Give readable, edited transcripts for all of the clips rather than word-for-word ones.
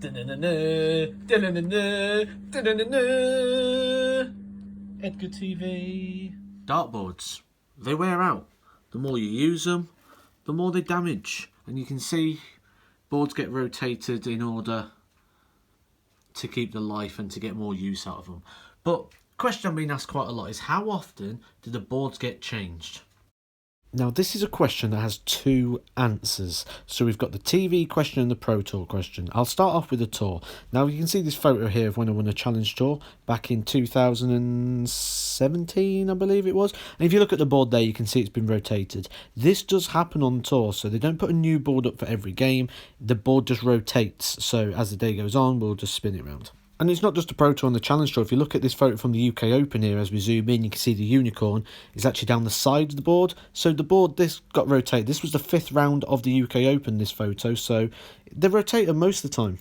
Edgar TV. Dartboards, they wear out. The more you use them, the more they damage. And you can see boards get rotated in order to keep the life and to get more use out of them. But question I'm being asked quite a lot is, how often do the boards get changed? Now, this is a question that has two answers. So we've got the TV question and the Pro Tour question. I'll start off with the Tour. Now, you can see this photo here of when I won a Challenge Tour back in 2017, I believe it was. And if you look at the board there, you can see it's been rotated. This does happen on Tour, so they don't put a new board up for every game. The board just rotates. So as the day goes on, we'll just spin it around. And it's not just the Pro Tour and the Challenge Tour. If you look at this photo from the UK Open here, as we zoom in, you can see the unicorn is actually down the side of the board. So the board, this got rotated. This was the 5th round of the UK Open, this photo. So they rotate them most of the time.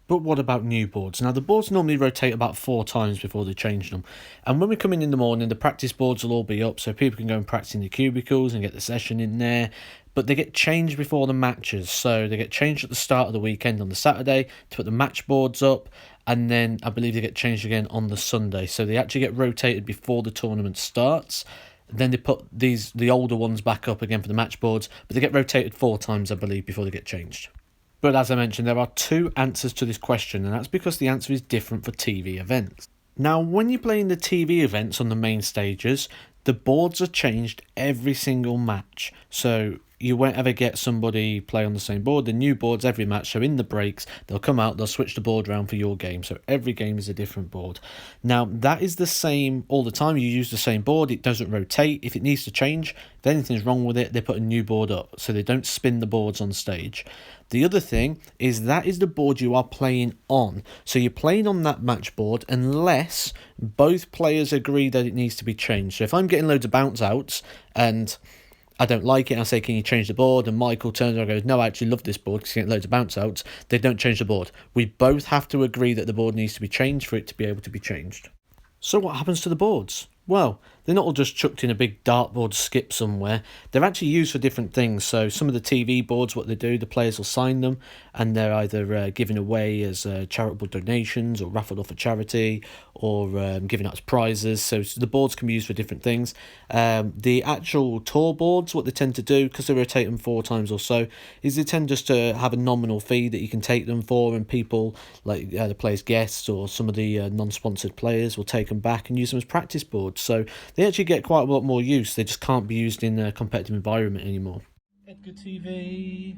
But what about new boards? Now, the boards normally rotate about 4 times before they change them. And when we come in the morning, the practice boards will all be up, so people can go and practice in the cubicles and get the session in there. But they get changed before the matches. So they get changed at the start of the weekend on the Saturday to put the match boards up. And then I believe they get changed again on the Sunday. So they actually get rotated before the tournament starts. Then they put the older ones back up again for the match boards. But they get rotated 4 times, I believe, before they get changed. But as I mentioned, there are 2 answers to this question, and that's because the answer is different for TV events. Now, when you're playing the TV events on the main stages, the boards are changed every single match. So you won't ever get somebody play on the same board. The new boards every match, so in the breaks, they'll come out, they'll switch the board around for your game. So every game is a different board. Now, that is the same all the time. You use the same board, it doesn't rotate. If it needs to change, if anything's wrong with it, they put a new board up, so they don't spin the boards on stage. The other thing is that is the board you are playing on. So you're playing on that match board unless both players agree that it needs to be changed. So if I'm getting loads of bounce outs and I don't like it, and I say, can you change the board? And Michael turns around and goes, no, I actually love this board because you get loads of bounce outs. They don't change the board. We both have to agree that the board needs to be changed for it to be able to be changed. So what happens to the boards? Well, they're not all just chucked in a big dartboard skip somewhere. They're actually used for different things. So some of the TV boards, what they do, the players will sign them and they're either given away as charitable donations or raffled off for charity or given out as prizes. So the boards can be used for different things. The actual tour boards, what they tend to do, because they rotate them 4 times or so, is they tend just to have a nominal fee that you can take them for, and people like the players' guests or some of the non-sponsored players will take them back and use them as practice boards. So they actually get quite a lot more use. They just can't be used in a competitive environment anymore. Edgar TV.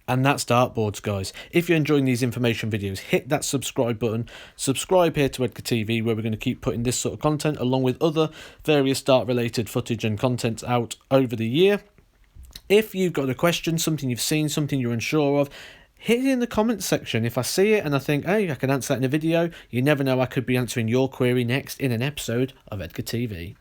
And that's dartboards, guys. If you're enjoying these information videos, hit that subscribe button. Subscribe here to Edgar TV, where we're going to keep putting this sort of content along with other various dart-related footage and content out over the year. If you've got a question, something you've seen, something you're unsure of, hit it in the comments section. If I see it and I think, hey, I can answer that in a video, you never know, I could be answering your query next in an episode of Edgar TV.